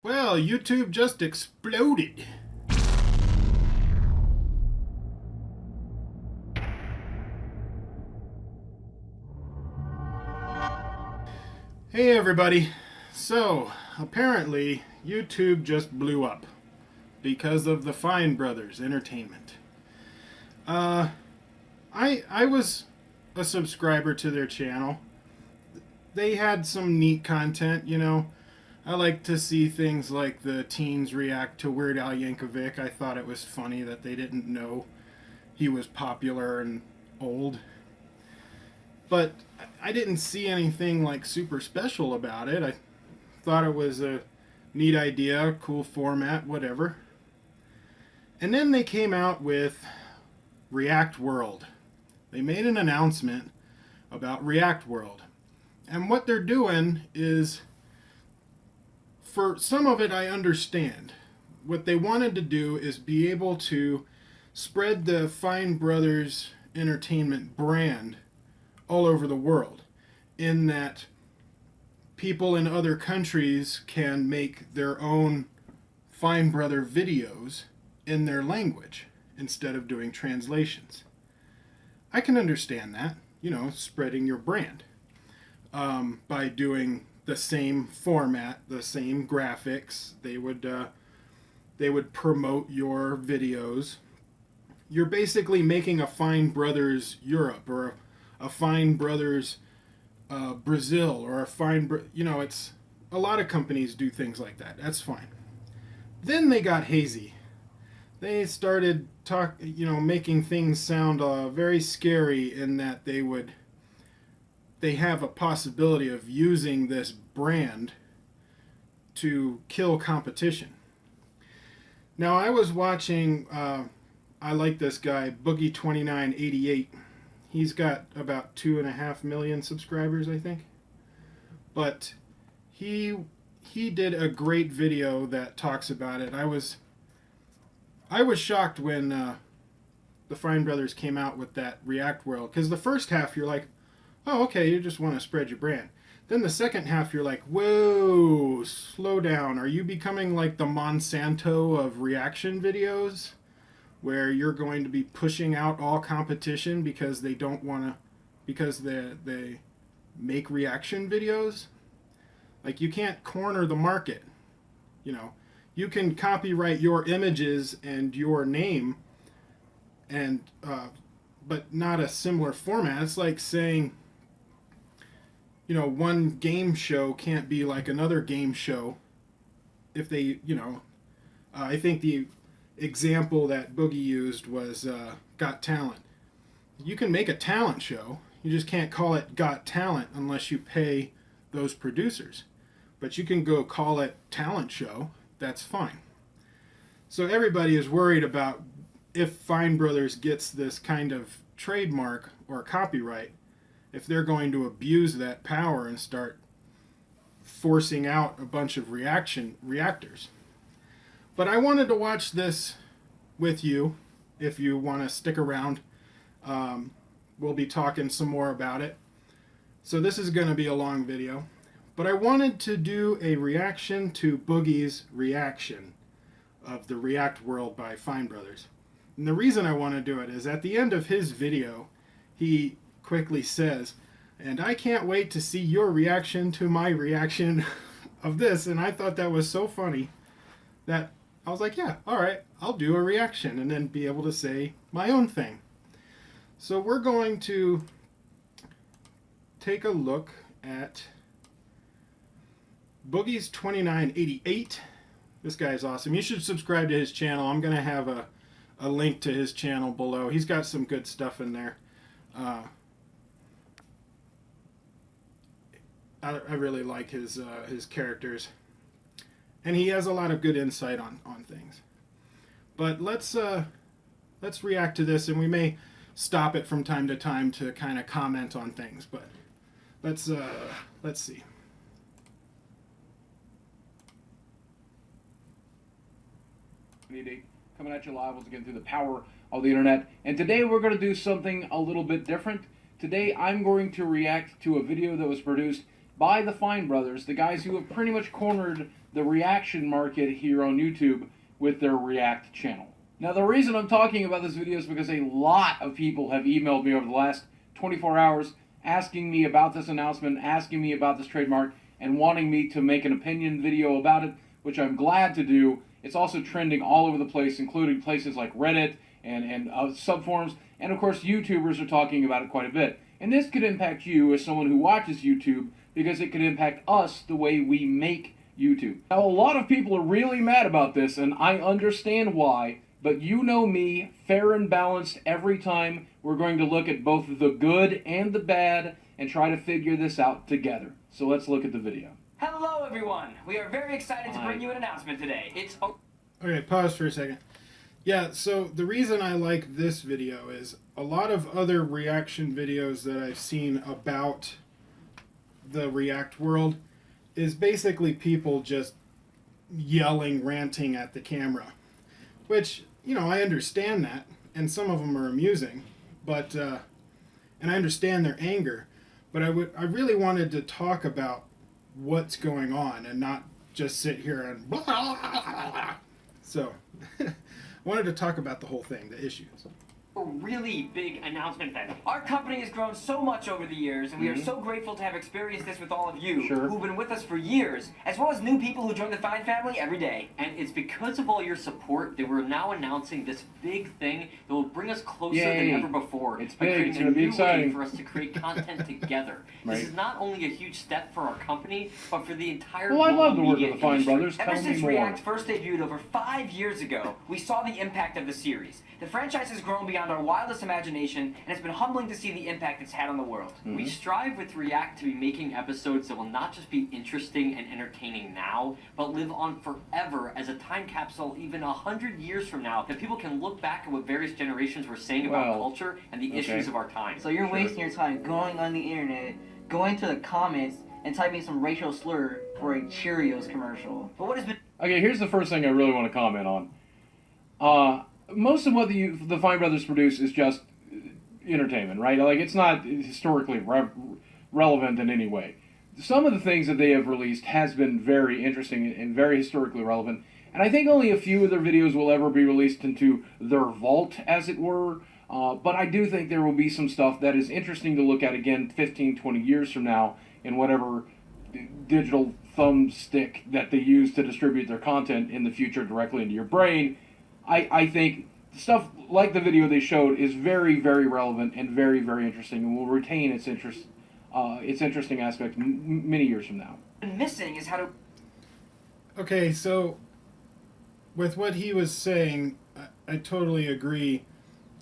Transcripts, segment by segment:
Well, YouTube just exploded. Hey everybody. So, apparently YouTube just blew up because of the Fine Brothers Entertainment. Uh, I was a subscriber to their channel. They had some neat content, you know. I like to see things like the teens react to Weird Al Yankovic. I thought it was funny that they didn't know he was popular and old. But I didn't see anything like super special about it. I thought it was a neat idea, cool format, whatever. And then they came out with React World. They made an announcement about React World. And what they're doing is, for some of it I understand. What they wanted to do is be able to spread the Fine Brothers Entertainment brand all over the world, in that people in other countries can make their own Fine Brother videos in their language instead of doing translations. I can understand that, you know, spreading your brand by doing the same format, the same graphics. They would promote your videos. You're basically making a Fine Brothers Europe, or a Fine Brothers Brazil, or a you know, it's a lot of companies do things like that. That's fine. Then they got hazy. They started making things sound very scary, in that they have a possibility of using this brand to kill competition. Now, I was watching, I like this guy, Boogie2988. He's got about 2.5 million subscribers, I think. But he did a great video that talks about it. I was shocked when the Fine Brothers came out with that React World, because the first half you're like, oh, okay, you just want to spread your brand. Then the second half you're like, whoa, slow down. Are you becoming like the Monsanto of reaction videos, where you're going to be pushing out all competition because they don't want to, because they make reaction videos? Like, you can't corner the market. You know, you can copyright your images and your name, and but not a similar format. It's like saying, you know, one game show can't be like another game show. If they, I think the example that Boogie used was Got Talent. You can make a talent show, you just can't call it Got Talent unless you pay those producers. But you can go call it Talent Show, that's fine. So everybody is worried about, if Fine Brothers gets this kind of trademark or copyright, if they're going to abuse that power and start forcing out a bunch of reactors. But I wanted to watch this with you, if you want to stick around. We'll be talking some more about it. So this is going to be a long video. But I wanted to do a reaction to Boogie's reaction of the React World by Fine Brothers. And the reason I want to do it is, at the end of his video, he quickly says, and I can't wait to see your reaction to my reaction of this. And I thought that was so funny that I was like, yeah, all right, I'll do a reaction and then be able to say my own thing. So we're going to take a look at Boogie's 2988. This guy's awesome. You should subscribe to his channel. I'm going to have a link to his channel below. He's got some good stuff in there. I really like his characters, and he has a lot of good insight on things. But let's react to this, and we may stop it from time to time to kind of comment on things. But let's see. Coming at you live once again through the power of the internet, and today we're going to do something a little bit different. Today I'm going to react to a video that was produced by the Fine Brothers, the guys who have pretty much cornered the reaction market here on YouTube with their React channel. Now, the reason I'm talking about this video is because a lot of people have emailed me over the last 24 hours asking me about this announcement, asking me about this trademark, and wanting me to make an opinion video about it, which I'm glad to do. It's also trending all over the place, including places like Reddit and subforums, and of course YouTubers are talking about it quite a bit. And this could impact you as someone who watches YouTube, because it could impact us the way we make YouTube. Now, a lot of people are really mad about this, and I understand why, but you know me, fair and balanced every time. We're going to look at both the good and the bad and try to figure this out together. So let's look at the video. Hello everyone! We are very excited to bring you an announcement today. Okay, pause for a second. Yeah, so the reason I like this video is a lot of other reaction videos that I've seen about the React world is basically people just yelling, ranting at the camera. Which, you know, I understand that, and some of them are amusing, but, and I understand their anger, but I really wanted to talk about what's going on and not just sit here and blah, blah, blah, blah, blah. So, I wanted to talk about the whole thing, the issues. A really big announcement then. Our company has grown so much over the years, and we are so grateful to have experienced this with all of you who've been with us for years, as well as new people who join the Fine family every day. And it's because of all your support that we're now announcing this big thing that will bring us closer than ever before. It's by big. creating It's a going to be new exciting way for us to create content together. This is not only a huge step for our company, but for the entire Well, I love the work media of the Fine industry. Brothers. Ever Tell me since more. React first debuted over 5 years ago, we saw the impact of the series. The franchise has grown beyond our wildest imagination, and it's been humbling to see the impact it's had on the world. We strive with React to be making episodes that will not just be interesting and entertaining now, but live on forever as a time capsule even 100 years from now, that people can look back at what various generations were saying about culture and the issues of our time. So you're wasting your time going on the internet, going to the comments, and typing some racial slur for a Cheerios commercial. But what has been... Okay, here's the first thing I really want to comment on. Most of what the Fine Brothers produce is just entertainment, right? Like, it's not historically relevant in any way. Some of the things that they have released has been very interesting and very historically relevant, and I think only a few of their videos will ever be released into their vault, as it were, but I do think there will be some stuff that is interesting to look at again 15, 20 years from now in whatever digital thumbstick that they use to distribute their content in the future directly into your brain. I think stuff like the video they showed is very, very relevant and very, very interesting, and will retain its interesting aspect many years from now. Missing is how to... Okay, so with what he was saying, I totally agree,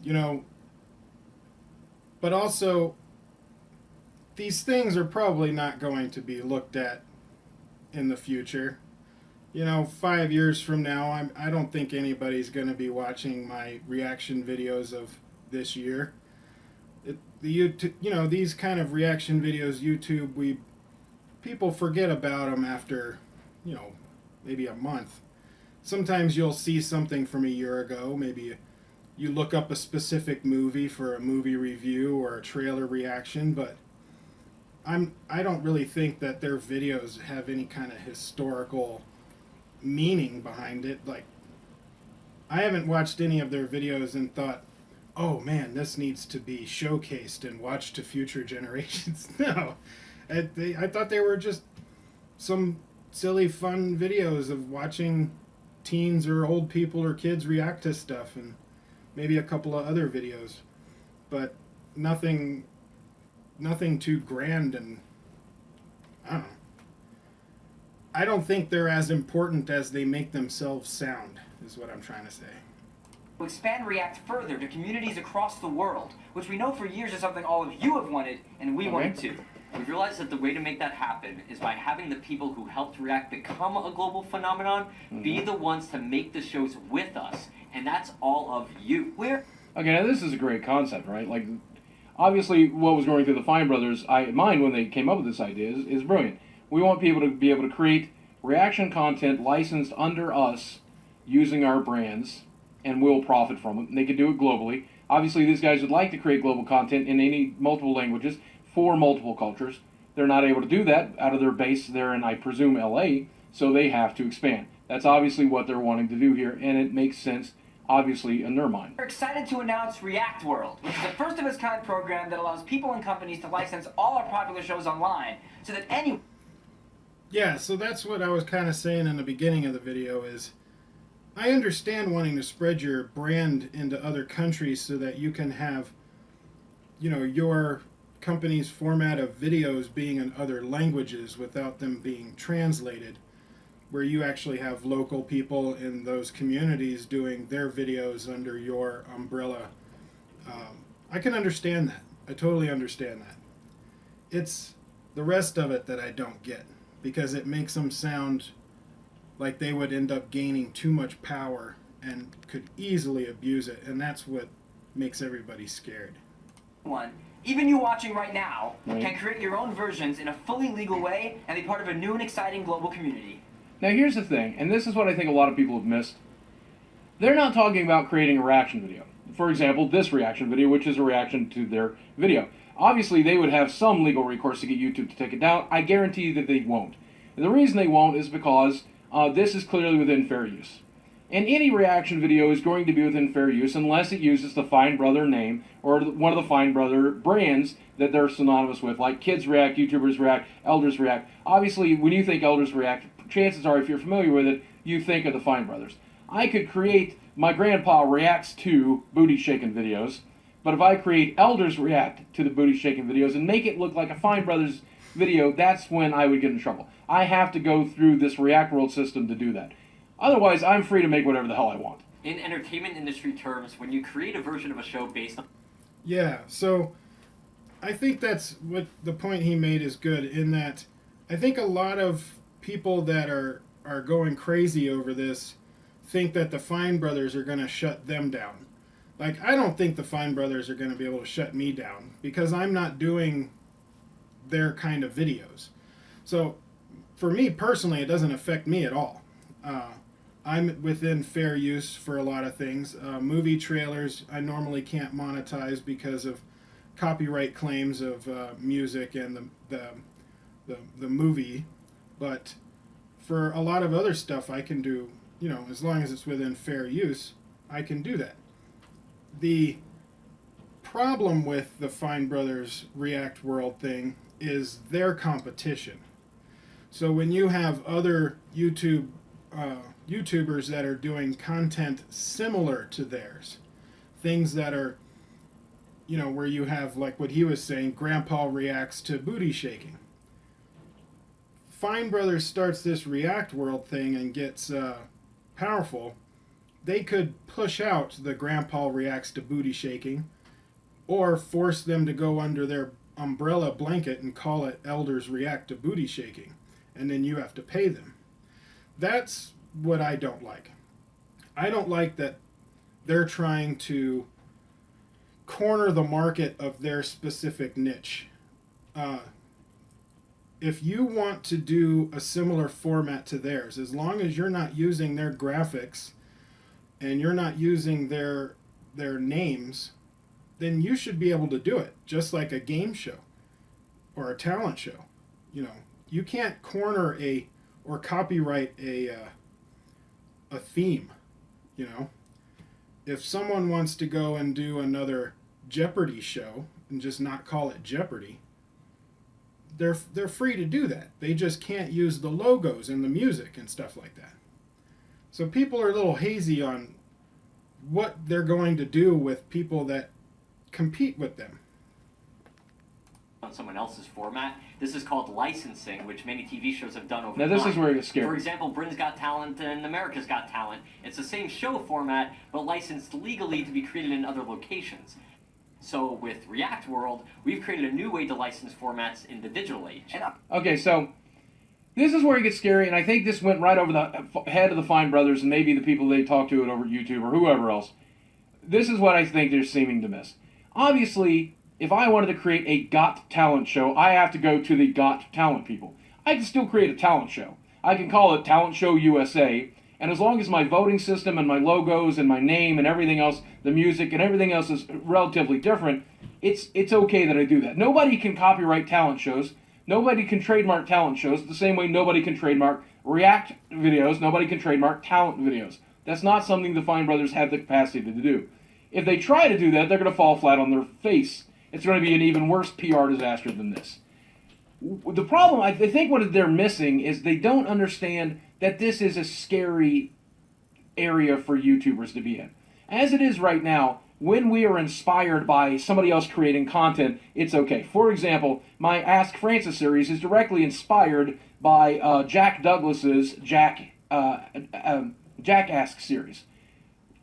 you know, but also these things are probably not going to be looked at in the future. You know, 5 years from now, I don't think anybody's going to be watching my reaction videos of this year. You know, these kind of reaction videos, YouTube, people forget about them after, you know, maybe a month. Sometimes you'll see something from a year ago. Maybe you look up a specific movie for a movie review or a trailer reaction, but I don't really think that their videos have any kind of historical meaning behind it. Like, I haven't watched any of their videos and thought, oh man, this needs to be showcased and watched to future generations. No, I thought they were just some silly fun videos of watching teens or old people or kids react to stuff, and maybe a couple of other videos, but nothing too grand. And I don't know. I don't think they're as important as they make themselves sound, is what I'm trying to say. To expand React further to communities across the world, which we know for years is something all of you have wanted, and we wanted too. We realized that the way to make that happen is by having the people who helped React become a global phenomenon be the ones to make the shows with us, and that's all of you. Okay, now this is a great concept, right? Like, obviously, what was going through the Fine Brothers' mind when they came up with this idea is brilliant. We want people to be able to create reaction content licensed under us using our brands, and we'll profit from it. And they can do it globally. Obviously, these guys would like to create global content in multiple languages for multiple cultures. they're not able to do that out of their base there in, I presume, LA, so they have to expand. That's obviously what they're wanting to do here, and it makes sense, obviously, in their mind. We're excited to announce React World, which is a first-of-its-kind program that allows people and companies to license all our popular shows online, so that anyone... Yeah, so that's what I was kind of saying in the beginning of the video is, I understand wanting to spread your brand into other countries so that you can have, you know, your company's format of videos being in other languages without them being translated, where you actually have local people in those communities doing their videos under your umbrella. I can understand that. I totally understand that. It's the rest of it that I don't get, because it makes them sound like they would end up gaining too much power and could easily abuse it, and that's what makes everybody scared. Even you watching right now can create your own versions in a fully legal way and be part of a new and exciting global community. Now here's the thing, and this is what I think a lot of people have missed. They're not talking about creating a reaction video. For example, this reaction video, which is a reaction to their video. Obviously, they would have some legal recourse to get YouTube to take it down. I guarantee that they won't. And the reason they won't is because this is clearly within fair use. And any reaction video is going to be within fair use unless it uses the Fine Brother name or one of the Fine Brother brands that they're synonymous with, like Kids React, YouTubers React, Elders React. Obviously, when you think Elders React, chances are, if you're familiar with it, you think of the Fine Brothers. I could create My Grandpa Reacts to Booty Shaking videos, but if I create Elders React to the Booty Shaking videos and make it look like a Fine Brothers video, that's when I would get in trouble. I have to go through this React World system to do that. Otherwise, I'm free to make whatever the hell I want. In entertainment industry terms, when you create a version of a show based on... Yeah, so I think that's what the point he made is good, in that I think a lot of people that are going crazy over this think that the Fine Brothers are going to shut them down. Like, I don't think the Fine Brothers are going to be able to shut me down, because I'm not doing their kind of videos. So for me personally, it doesn't affect me at all. I'm within fair use for a lot of things. Movie trailers I normally can't monetize because of copyright claims of music and the movie, but for a lot of other stuff I can do, you know, as long as it's within fair use, I can do that. The problem with the Fine Brothers React World thing is their competition. So when you have other YouTubers that are doing content similar to theirs, things that are, you know, where you have, like what he was saying, Grandpa reacts to booty shaking. Fine Brothers starts this React World thing and gets powerful. They could push out the Grandpa reacts to booty shaking, or force them to go under their umbrella blanket and call it Elders React to Booty Shaking, and then you have to pay them. That's what I don't like. I don't like that they're trying to corner the market of their specific niche. If you want to do a similar format to theirs, as long as you're not using their graphics and you're not using their names, then you should be able to do it, just like a game show or a talent show. You know, you can't corner or copyright a theme. You know, if someone wants to go and do another Jeopardy show and just not call it Jeopardy, they're free to do that. They just can't use the logos and the music and stuff like that. So people are a little hazy on what they're going to do with people that compete with them. On someone else's format. This is called licensing, which many TV shows have done over Now time. this is where it gets scary. For example, Britain's Got Talent and America's Got Talent. It's the same show format, but licensed legally to be created in other locations. So with React World, we've created a new way to license formats in the digital age. Okay, so this is where it gets scary, and I think this went right over the head of the Fine Brothers and maybe the people they talk to it over YouTube or whoever else. This is what I think they're seeming to miss. Obviously, if I wanted to create a Got Talent show, I have to go to the Got Talent people. I can still create a talent show. I can call it Talent Show USA, and as long as my voting system and my logos and my name and everything else, the music and everything else is relatively different, it's okay that I do that. Nobody can copyright talent shows Nobody can trademark talent shows the same way nobody can trademark React videos, nobody can trademark talent videos. That's not something the Fine Brothers have the capacity to do. If they try to do that, they're going to fall flat on their face. It's going to be an even worse PR disaster than this. The problem, I think what they're missing is they don't understand that this is a scary area for YouTubers to be in. As it is right now, when we are inspired by somebody else creating content, it's okay. For example, my Ask Francis series is directly inspired by Jack Douglas's Jack Ask series.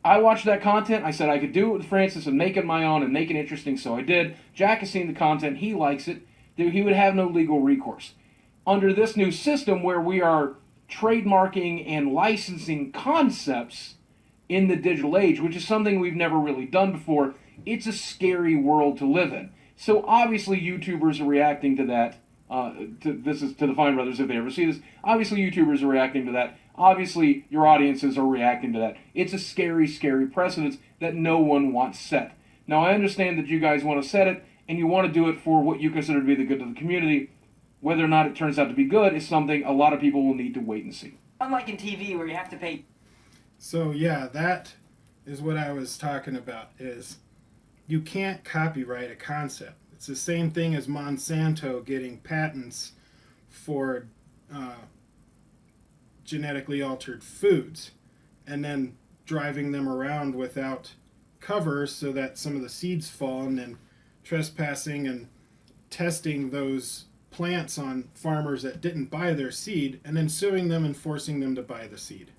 I watched that content. I said I could do it with Francis and make it my own and make it interesting, so I did. Jack has seen the content. He likes it. He would have no legal recourse. Under this new system where we are trademarking and licensing concepts in the digital age, which is something we've never really done before, it's a scary world to live in. So obviously YouTubers are reacting to that. This is to the Fine Brothers if they ever see this. Obviously YouTubers are reacting to that. Obviously your audiences are reacting to that. It's a scary, scary precedent that no one wants set. Now I understand that you guys want to set it and you want to do it for what you consider to be the good of the community. Whether or not it turns out to be good is something a lot of people will need to wait and see. Unlike in TV where you have to pay. So yeah, that is what I was talking about, is you can't copyright a concept. It's the same thing as Monsanto getting patents for genetically altered foods and then driving them around without covers so that some of the seeds fall, and then trespassing and testing those plants on farmers that didn't buy their seed and then suing them and forcing them to buy the seed.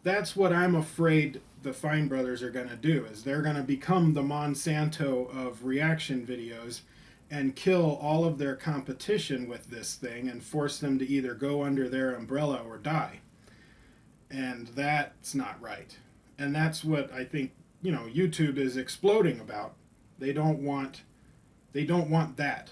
That's what I'm afraid the Fine Brothers are going to do, is they're going to become the Monsanto of reaction videos and kill all of their competition with this thing and force them to either go under their umbrella or die. And that's not right. And that's what I think, YouTube is exploding about. They don't want that.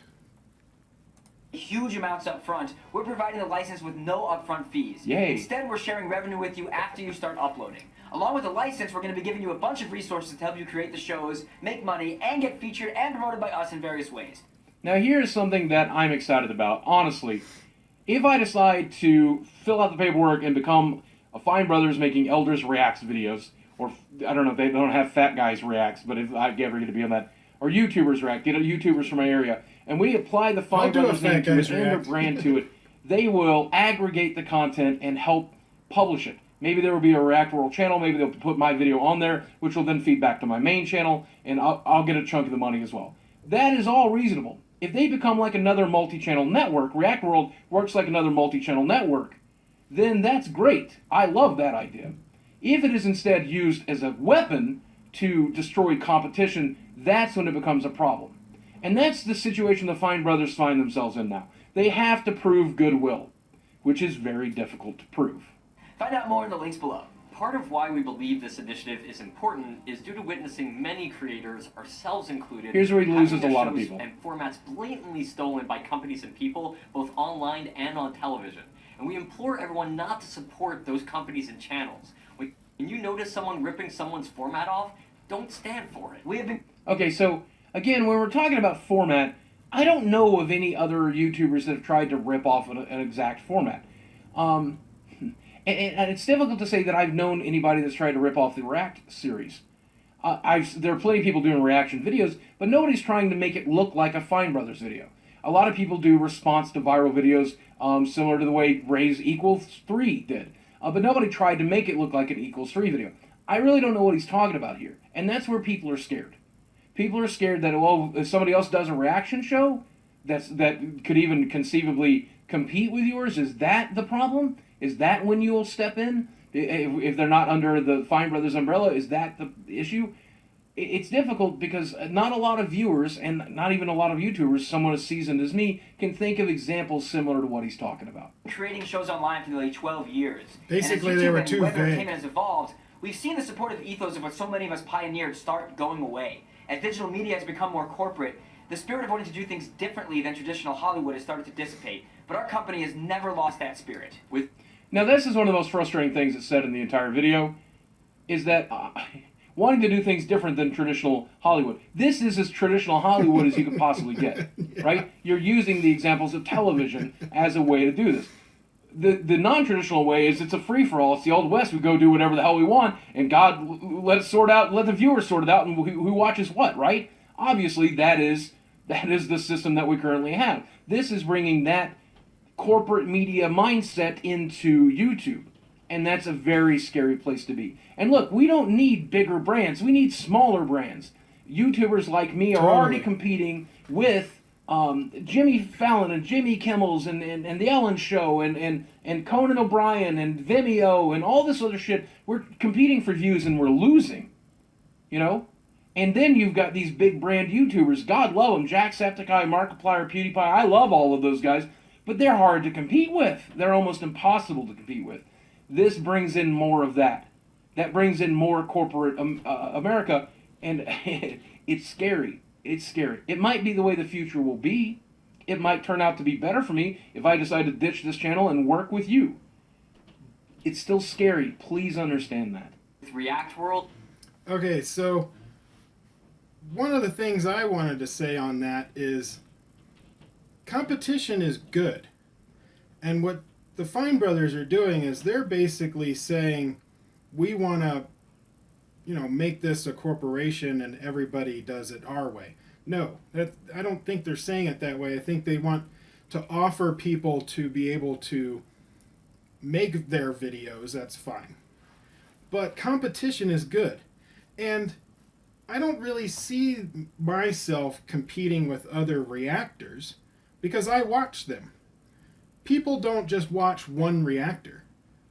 Huge amounts up front. We're providing the license with no upfront fees. Yay. Instead, we're sharing revenue with you after you start uploading. Along with the license, we're going to be giving you a bunch of resources to help you create the shows, make money, and get featured and promoted by us in various ways. Now here's something that I'm excited about. Honestly, if I decide to fill out the paperwork and become a Fine Brothers making Elders Reacts videos, or I don't know if they don't have Fat Guys Reacts, but if I ever get to be on that, or YouTubers React, get YouTubers from my area, and we apply the Fine Brothers name to it and their brand to it, they will aggregate the content and help publish it. Maybe there will be a React World channel, maybe they'll put my video on there, which will then feed back to my main channel, and I'll get a chunk of the money as well. That is all reasonable. If they become like another multi-channel network, React World works like another multi-channel network, then that's great. I love that idea. If it is instead used as a weapon to destroy competition, that's when it becomes a problem. And that's the situation the Fine Brothers find themselves in now. They have to prove goodwill, which is very difficult to prove. Find out more in the links below. Part of why we believe this initiative is important is due to witnessing many creators, ourselves included, Here's where he loses having a their lot of shows people. and formats blatantly stolen by companies and people, both online and on television. And we implore everyone not to support those companies and channels. When you notice someone ripping someone's format off, don't stand for it. We have been... Okay, so again, when we're talking about format, I don't know of any other YouTubers that have tried to rip off an exact format. And it's difficult to say that I've known anybody that's tried to rip off the React series. There are plenty of people doing reaction videos, but nobody's trying to make it look like a Fine Brothers video. A lot of people do response to viral videos similar to the way Ray's Equals 3 did. But nobody tried to make it look like an Equals 3 video. I really don't know what he's talking about here. And that's where people are scared. People are scared that, well, if somebody else does a reaction show that could even conceivably compete with yours, is that the problem? Is that when you'll step in? If they're not under the Fine Brothers umbrella, is that the issue? It's difficult because not a lot of viewers, and not even a lot of YouTubers, someone as seasoned as me, can think of examples similar to what he's talking about. creating shows online for nearly 12 years. Basically, and as they YouTube were and too web vague. entertainment has evolved, we've seen the supportive ethos of what so many of us pioneered start going away. As digital media has become more corporate, the spirit of wanting to do things differently than traditional Hollywood has started to dissipate. But our company has never lost that spirit. Now, this is one of the most frustrating things that's said in the entire video, is that wanting to do things different than traditional Hollywood. This is as traditional Hollywood as you could possibly get, right? You're using the examples of television as a way to do this. The non-traditional way is it's a free-for-all. It's the Old West. We go do whatever the hell we want, and God let the viewers sort it out, and who watches what, right? Obviously, that is the system that we currently have. This is bringing that corporate media mindset into YouTube, and that's a very scary place to be. And look, we don't need bigger brands. We need smaller brands. YouTubers like me are already competing with Jimmy Fallon and Jimmy Kimmel's and The Ellen Show and Conan O'Brien and Vimeo and all this other shit. We're competing for views and we're losing, you know? And then you've got these big brand YouTubers. God love them. Jacksepticeye, Markiplier, PewDiePie. I love all of those guys. But they're hard to compete with. They're almost impossible to compete with. This brings in more of that. That brings in more corporate America. And it's scary. It's scary. It might be the way the future will be. It might turn out to be better for me if I decide to ditch this channel and work with you. It's still scary. Please understand that. React World. Okay, so one of the things I wanted to say on that is competition is good. And what the Fine Brothers are doing is they're basically saying we want to make this a corporation and everybody does it our way. No, I don't think they're saying it that way. I think they want to offer people to be able to make their videos. That's fine. But competition is good. And I don't really see myself competing with other reactors because I watch them. People don't just watch one reactor.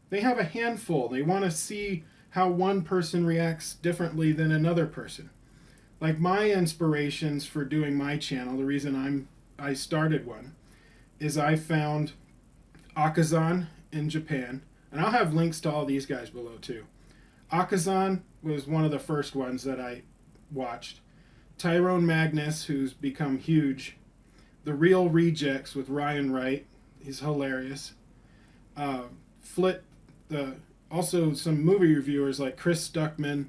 They have a handful. They want to see how one person reacts differently than another person. Like my inspirations for doing my channel, the reason I started one, is I found Akasan in Japan, and I'll have links to all these guys below too. Akasan was one of the first ones that I watched. Tyrone Magnus, who's become huge. The Real Rejects with Ryan Wright, he's hilarious. Also some movie reviewers like Chris Stuckmann,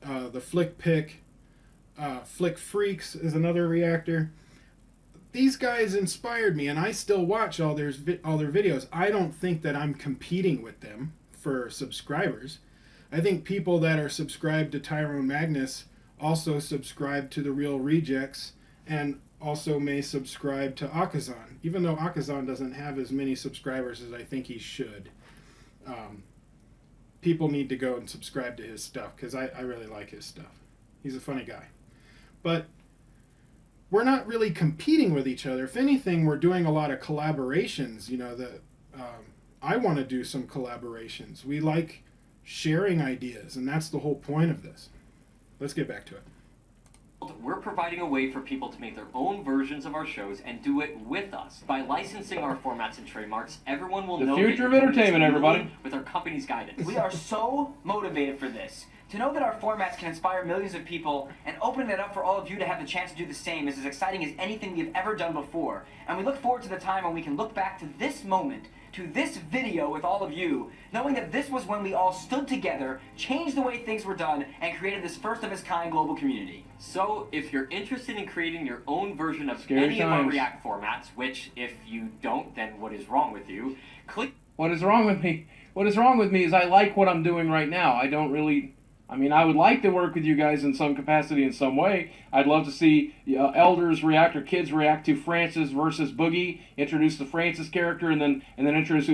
the Flick Pick, Flick Freaks is another reactor. These guys inspired me, and I still watch all their videos. I don't think that I'm competing with them for subscribers. I think people that are subscribed to Tyrone Magnus also subscribe to the Real Rejects and also may subscribe to Akasan, even though Akasan doesn't have as many subscribers as I think he should. People need to go and subscribe to his stuff because I really like his stuff. He's a funny guy. But we're not really competing with each other. If anything, we're doing a lot of collaborations. I want to do some collaborations. We like sharing ideas, and that's the whole point of this. Let's get back to it. We're providing a way for people to make their own versions of our shows and do it with us. By licensing our formats and trademarks, everyone will know the future of entertainment, everybody. With our company's guidance. We are so motivated for this. To know that our formats can inspire millions of people and opening it up for all of you to have the chance to do the same is as exciting as anything we've ever done before. And we look forward to the time when we can look back to this moment, to this video with all of you, knowing that this was when we all stood together, changed the way things were done, and created this first of its kind global community. So, if you're interested in creating your own version of Scary any of our times. React formats, which if you don't, then what is wrong with you? Click. What is wrong with me? What is wrong with me is I like what I'm doing right now. I would like to work with you guys in some capacity in some way. I'd love to see elders react or kids react to Francis versus Boogie, introduce the Francis character, and then introduce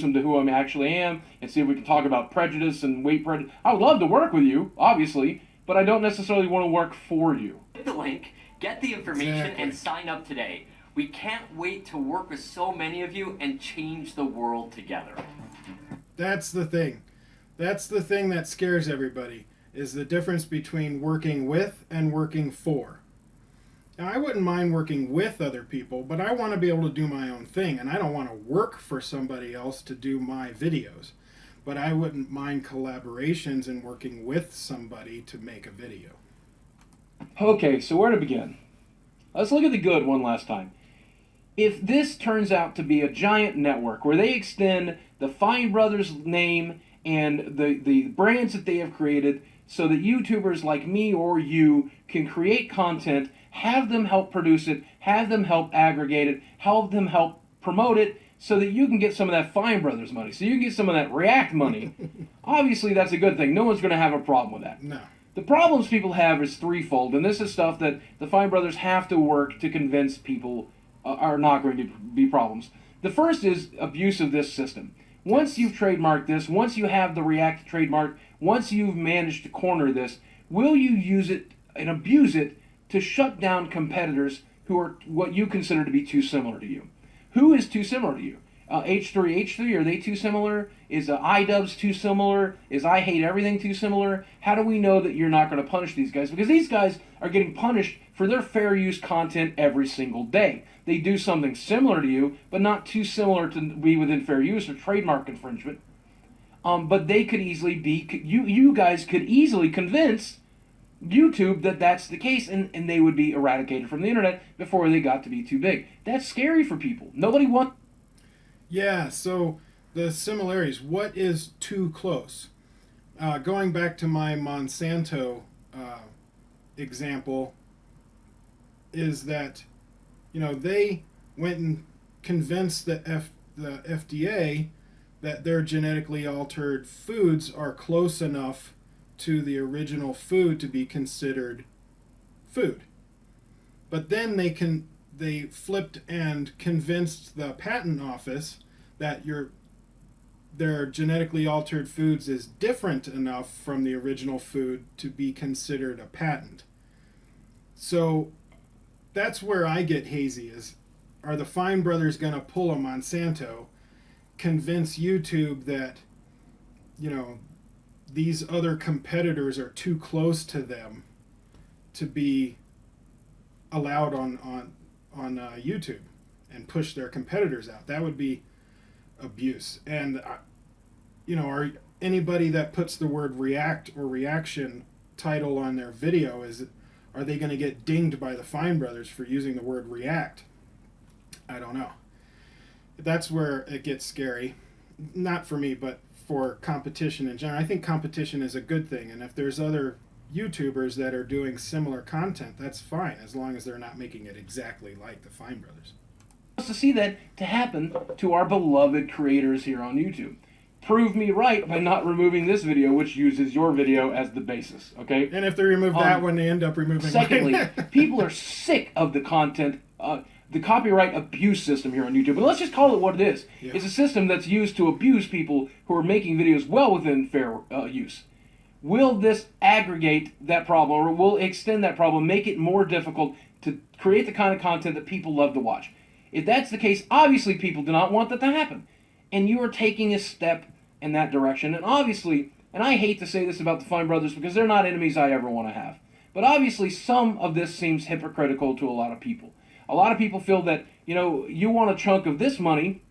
them to who I actually am, and see if we can talk about prejudice and weight prejudice. I would love to work with you, obviously, but I don't necessarily want to work for you. Click the link, get the information, and sign up today. We can't wait to work with so many of you and change the world together. That's the thing. That's the thing that scares everybody, is the difference between working with and working for. Now, I wouldn't mind working with other people, but I want to be able to do my own thing, and I don't want to work for somebody else to do my videos. But I wouldn't mind collaborations and working with somebody to make a video. Okay, so where to begin? Let's look at the good one last time. If this turns out to be a giant network where they extend the Fine Brothers name and the brands that they have created so that YouTubers like me or you can create content, have them help produce it, have them help aggregate it, help them help promote it, so that you can get some of that Fine Brothers money, so you can get some of that React money. Obviously, that's a good thing. No one's going to have a problem with that. No. The problems people have is threefold, and this is stuff that the Fine Brothers have to work to convince people are not going to be problems. The first is abuse of this system. Once you've trademarked this, once you have the React trademark, once you've managed to corner this, will you use it and abuse it to shut down competitors who are what you consider to be too similar to you? Who is too similar to you? H3, are they too similar? Is iDubbbz too similar? Is I Hate Everything too similar? How do we know that you're not going to punish these guys? Because these guys are getting punished for their fair use content every single day. They do something similar to you, but not too similar to be within fair use or trademark infringement. But they could easily be, you guys could easily convince YouTube that that's the case, and they would be eradicated from the internet before they got to be too big. That's scary for people. Nobody wants... Yeah, so the similarities. What is too close? Going back to my Monsanto example, is that, you know, they went and convinced the FDA that their genetically altered foods are close enough to the original food to be considered food. But then they flipped and convinced the patent office that their genetically altered foods is different enough from the original food to be considered a patent. So that's where I get hazy, is are the Fine Brothers going to pull a Monsanto, convince YouTube that, you know, these other competitors are too close to them to be allowed on YouTube, and push their competitors out? That would be abuse. And you know, anybody that puts the word react or reaction title on their video, are they going to get dinged by the Fine Brothers for using the word react? I don't know. That's where it gets scary. Not for me, but for competition in general. I think competition is a good thing, and if there's other YouTubers that are doing similar content, that's fine, as long as they're not making it exactly like the Fine Brothers. To see that to happen to our beloved creators here on YouTube. Prove me right by not removing this video, which uses your video as the basis, okay? And if they remove that one, they end up removing Secondly, mine. people are sick of the content, the copyright abuse system here on YouTube. And let's just call it what it is. Yeah. It's a system that's used to abuse people who are making videos well within fair use. Will this aggregate that problem, or will extend that problem, make it more difficult to create the kind of content that people love to watch? If that's the case, obviously people do not want that to happen. And you are taking a step in that direction. And obviously, and I hate to say this about the Fine Brothers because they're not enemies I ever want to have, but obviously some of this seems hypocritical to a lot of people. A lot of people feel that, you know, you want a chunk of this money,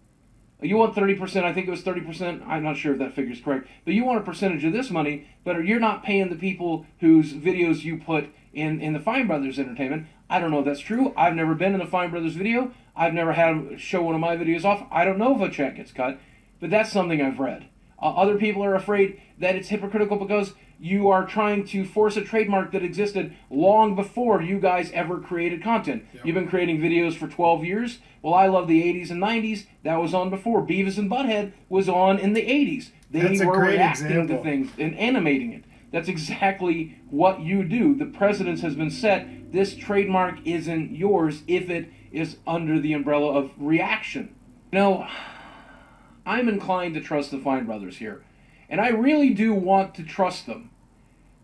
you want 30%, I think it was 30%, I'm not sure if that figure is correct, but you want a percentage of this money, but you're not paying the people whose videos you put in the Fine Brothers entertainment. I don't know if that's true. I've never been in a Fine Brothers video. I've never had them show one of my videos off. I don't know if a check gets cut, but that's something I've read. Other people are afraid that it's hypocritical because you are trying to force a trademark that existed long before you guys ever created content. Yep. You've been creating videos for 12 years. Well, I love the 80s and 90s. That was on before. Beavis and Butthead was on in the 80s. They were reacting to things and animating it. That's exactly what you do. The precedence has been set. This trademark isn't yours if it is under the umbrella of reaction. You know, I'm inclined to trust the Fine Brothers here. And I really do want to trust them.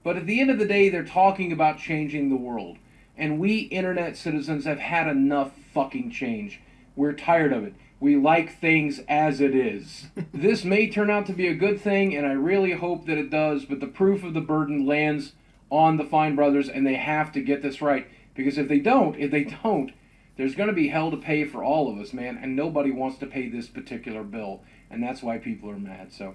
But at the end of the day, they're talking about changing the world. And we internet citizens have had enough fucking change. We're tired of it. We like things as it is. This may turn out to be a good thing, and I really hope that it does, but the proof of the burden lands on the Fine Brothers, and they have to get this right. Because if they don't, there's going to be hell to pay for all of us, man, and nobody wants to pay this particular bill. And that's why people are mad. So,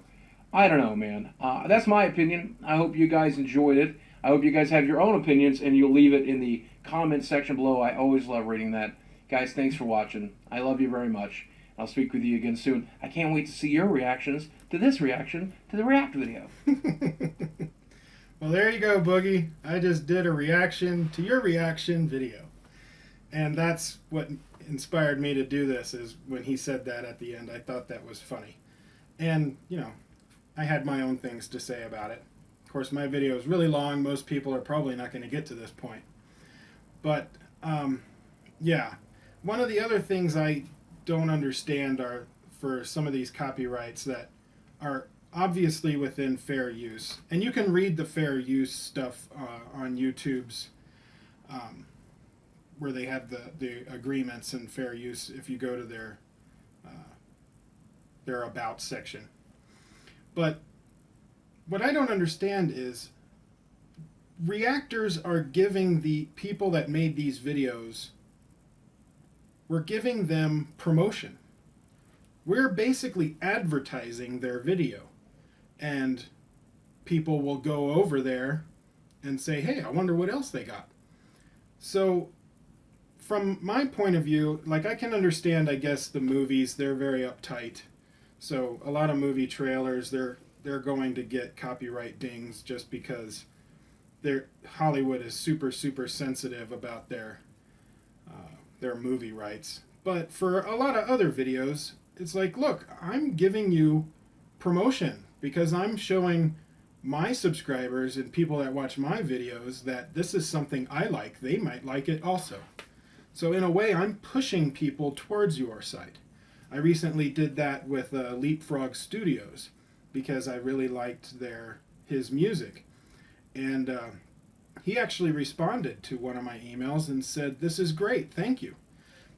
I don't know, man. That's my opinion. I hope you guys enjoyed it. I hope you guys have your own opinions, and you'll leave it in the comment section below. I always love reading that. Guys, thanks for watching. I love you very much. I'll speak with you again soon. I can't wait to see your reactions to this reaction to the React video. Well, there you go, Boogie. I just did a reaction to your reaction video. And that's what inspired me to do this, is when he said that at the end. I thought that was funny. And, you know, I had my own things to say about it. Of course, my video is really long. Most people are probably not going to get to this point. But, yeah. One of the other things I don't understand are, for some of these copyrights that are obviously within fair use. And you can read the fair use stuff on YouTube's, where they have the agreements and fair use if you go to their about section. But what I don't understand is reactors are giving the people that made these videos, we're giving them promotion. We're basically advertising their video. And people will go over there and say, hey, I wonder what else they got. So from my point of view, like, I can understand, I guess, the movies, they're very uptight. So a lot of movie trailers, they're going to get copyright dings just because Hollywood is super, super sensitive about their movie rights. But for a lot of other videos, it's like, look, I'm giving you promotion because I'm showing my subscribers and people that watch my videos that this is something I like. They might like it also. So in a way, I'm pushing people towards your site. I recently did that with Leapfrog Studios because I really liked his music. And he actually responded to one of my emails and said, this is great, thank you.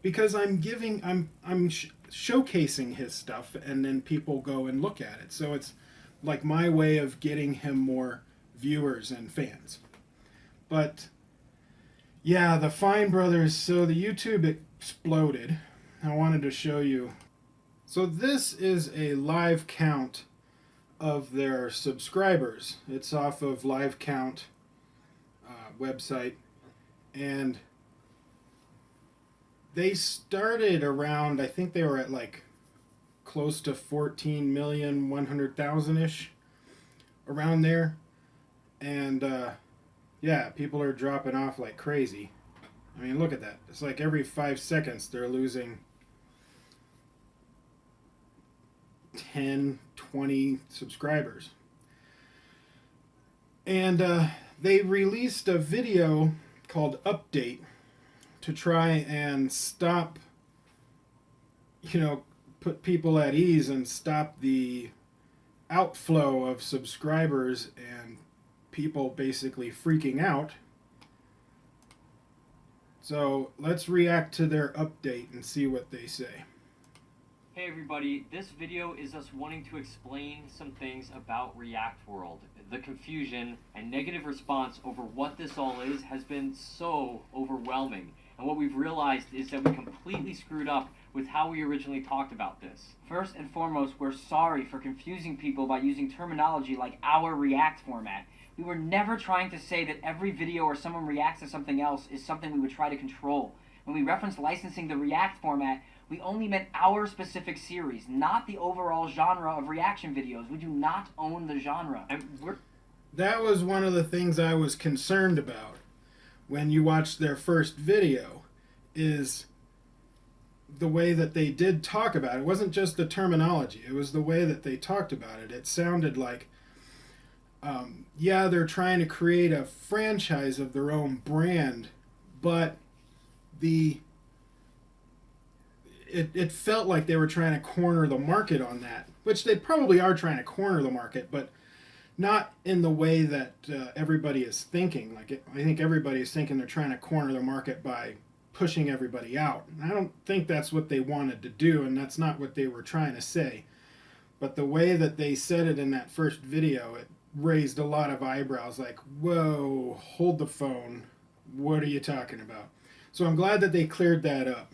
Because I'm showcasing his stuff, and then people go and look at it. So it's like my way of getting him more viewers and fans. But yeah, the Fine Brothers, so the YouTube exploded. I wanted to show you. So this is a live count of their subscribers. It's off of Live Count website, and they started around, I think they were at like close to 14,100,000-ish, around there. And yeah, people are dropping off like crazy. I mean, look at that. It's like every 5 seconds they're losing 10, 20 subscribers. And they released a video called Update to try and stop, put people at ease and stop the outflow of subscribers and people basically freaking out. So let's react to their update and see what they say. Hey everybody, this video is us wanting to explain some things about React World. The confusion and negative response over what this all is has been so overwhelming. And what we've realized is that we completely screwed up with how we originally talked about this. First and foremost, we're sorry for confusing people by using terminology like our React format. We were never trying to say that every video where someone reacts to something else is something we would try to control. When we referenced licensing the React format, we only meant our specific series, not the overall genre of reaction videos. We do not own the genre. That was one of the things I was concerned about when you watched their first video, is the way that they did talk about it. It wasn't just the terminology, it was the way that they talked about it. It sounded like, yeah, they're trying to create a franchise of their own brand, but it felt like they were trying to corner the market on that, which they probably are trying to corner the market, but not in the way that everybody is thinking. I think everybody is thinking they're trying to corner the market by pushing everybody out. And I don't think that's what they wanted to do, and that's not what they were trying to say. But the way that they said it in that first video, it raised a lot of eyebrows, like, whoa, hold the phone. What are you talking about? So I'm glad that they cleared that up.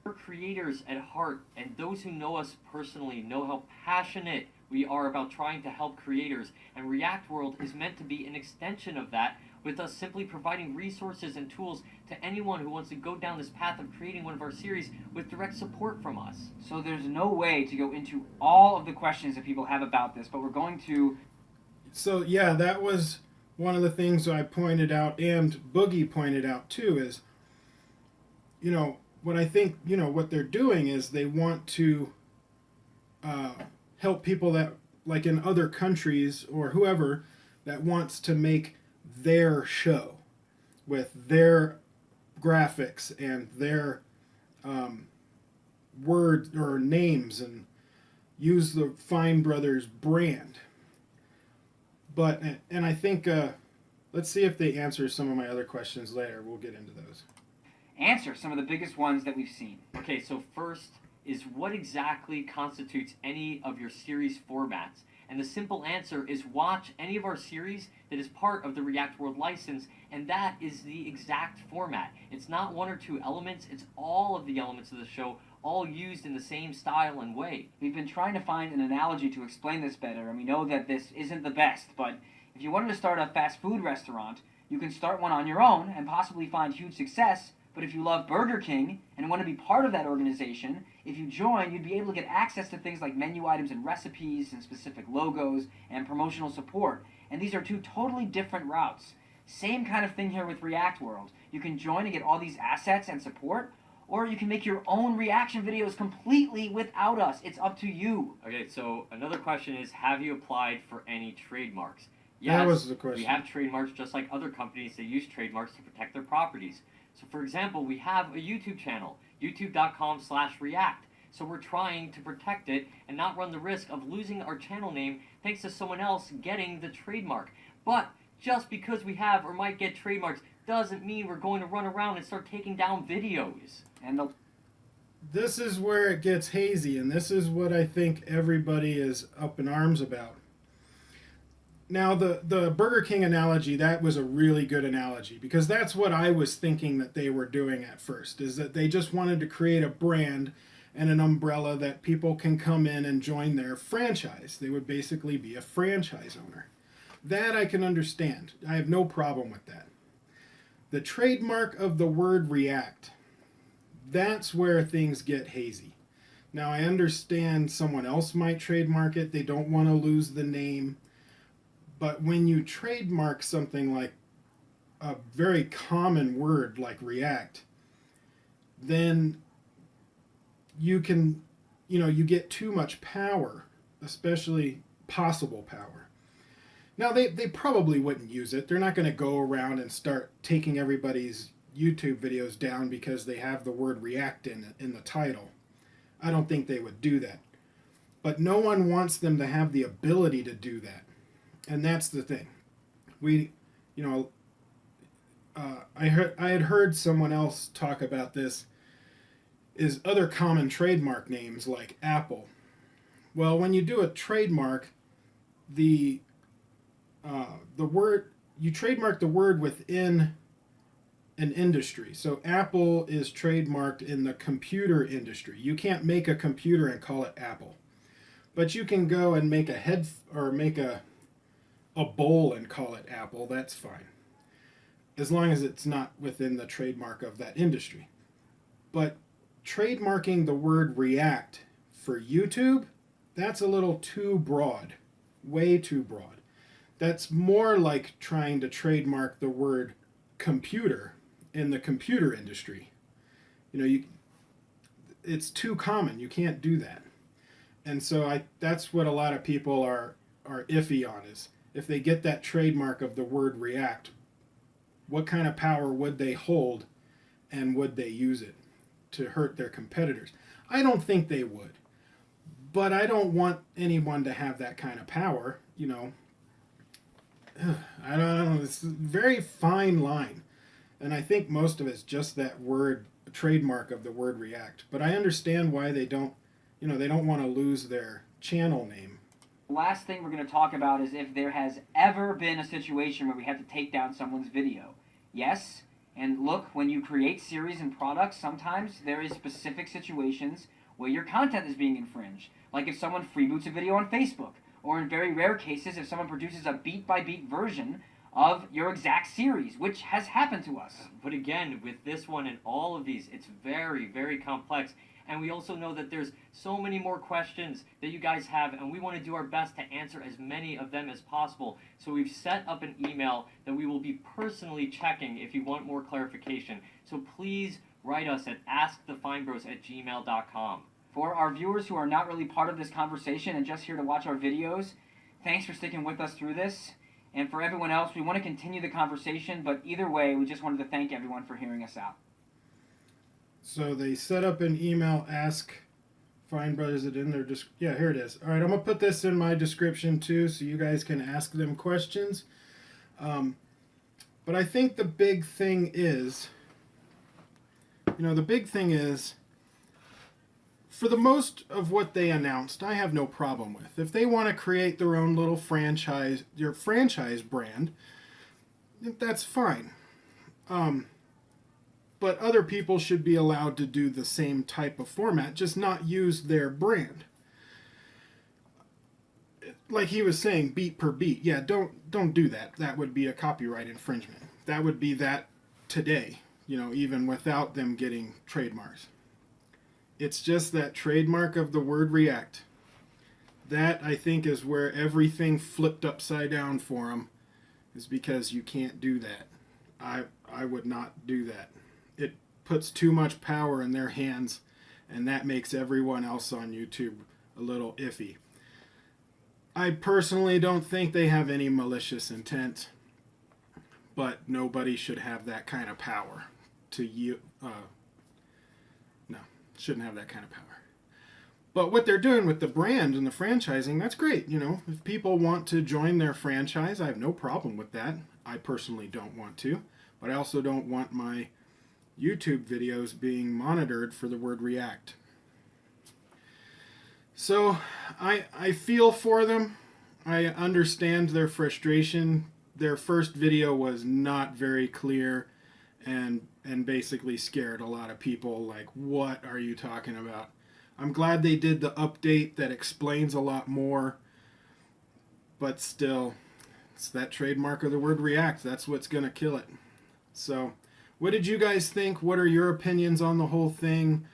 We're creators at heart, and those who know us personally know how passionate we are about trying to help creators, and React World is meant to be an extension of that, with us simply providing resources and tools to anyone who wants to go down this path of creating one of our series with direct support from us. So there's no way to go into all of the questions that people have about this, but we're going to... So yeah, that was one of the things I pointed out, and Boogie pointed out too, is, what I think, what they're doing is they want to help people that, like in other countries or whoever, that wants to make their show with their graphics and their words or names and use the Fine Brothers brand. But, and I think, let's see if they answer some of my other questions later. We'll get into those. Answer some of the biggest ones that we've seen. Okay, so first is what exactly constitutes any of your series formats? And the simple answer is watch any of our series that is part of the React World license, and that is the exact format. It's not one or two elements, it's all of the elements of the show, all used in the same style and way. We've been trying to find an analogy to explain this better, and we know that this isn't the best, but if you wanted to start a fast food restaurant, you can start one on your own and possibly find huge success. But if you love Burger King and want to be part of that organization, if you join, you'd be able to get access to things like menu items and recipes and specific logos and promotional support. And these are two totally different routes. Same kind of thing here with React World. You can join and get all these assets and support, or you can make your own reaction videos completely without us. It's up to you. Okay, so another question is, have you applied for any trademarks? Yes, that was the question. We have trademarks just like other companies that use trademarks to protect their properties. So for example, we have a YouTube channel, youtube.com/react. So we're trying to protect it and not run the risk of losing our channel name thanks to someone else getting the trademark. But just because we have or might get trademarks doesn't mean we're going to run around and start taking down videos. And this is where it gets hazy, and this is what I think everybody is up in arms about. Now, the Burger King analogy, that was a really good analogy, because that's what I was thinking that they were doing at first, is that they just wanted to create a brand and an umbrella that people can come in and join their franchise. They would basically be a franchise owner. That I can understand. I have no problem with that. The trademark of the word react, that's where things get hazy. Now, I understand someone else might trademark it. They don't want to lose the name. But when you trademark something like a very common word like react, then you can, you get too much power, especially possible power. Now, they probably wouldn't use it. They're not going to go around and start taking everybody's YouTube videos down because they have the word react in the title. I don't think they would do that. But no one wants them to have the ability to do that. And that's the thing. I had heard someone else talk about this, is other common trademark names like Apple. Well, when you do a trademark, the word, you trademark the word within an industry. So Apple is trademarked in the computer industry. You can't make a computer and call it Apple. But you can go and make a bowl and call it Apple. That's fine, as long as it's not within the trademark of that industry. But trademarking the word react for YouTube, that's a little too broad, way too broad. That's more like trying to trademark the word computer in the computer industry. It's too common. You can't do that. And so that's what a lot of people are iffy on, is if they get that trademark of the word react, what kind of power would they hold, and would they use it to hurt their competitors? I don't think they would, but I don't want anyone to have that kind of power. I don't know. It's a very fine line, and I think most of it's just that word, trademark of the word react. But I understand why they don't want to lose their channel name. Last thing we're going to talk about is if there has ever been a situation where we have to take down someone's video. Yes, and look, when you create series and products, sometimes there is specific situations where your content is being infringed. Like if someone freeboots a video on Facebook, or in very rare cases, if someone produces a beat-by-beat version of your exact series, which has happened to us. But again, with this one and all of these, it's very, very complex. And we also know that there's so many more questions that you guys have, and we want to do our best to answer as many of them as possible. So we've set up an email that we will be personally checking if you want more clarification. So please write us at askthefindbros@gmail.com. For our viewers who are not really part of this conversation and just here to watch our videos, thanks for sticking with us through this. And for everyone else, we want to continue the conversation, but either way, we just wanted to thank everyone for hearing us out. So they set up an email, ask Fine Brothers it in their yeah, here it is. All right, I'm gonna put this in my description too, so you guys can ask them questions. But I think the big thing is, for the most of what they announced, I have no problem with. If they want to create their own little franchise, your franchise brand, that's fine. But other people should be allowed to do the same type of format, just not use their brand. Like he was saying, beat per beat. Yeah, don't do that. That would be a copyright infringement. That would be that today, even without them getting trademarks. It's just that trademark of the word react. That, I think, is where everything flipped upside down for them, is because you can't do that. I would not do that. It puts too much power in their hands, and that makes everyone else on YouTube a little iffy. I personally don't think they have any malicious intent, but nobody should have that kind of power shouldn't have that kind of power. But what they're doing with the brand and the franchising, that's great. If people want to join their franchise, I have no problem with that. I personally don't want to, but I also don't want my YouTube videos being monitored for the word react. So I feel for them. I understand their frustration. Their first video was not very clear and basically scared a lot of people, like, what are you talking about? I'm glad they did the update that explains a lot more, but still, it's that trademark of the word react. That's what's going to kill it. So what did you guys think? What are your opinions on the whole thing?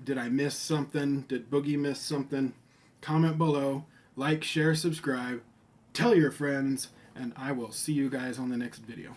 Did I miss something? Did Boogie miss something? Comment below, like, share, subscribe, tell your friends, and I will see you guys on the next video.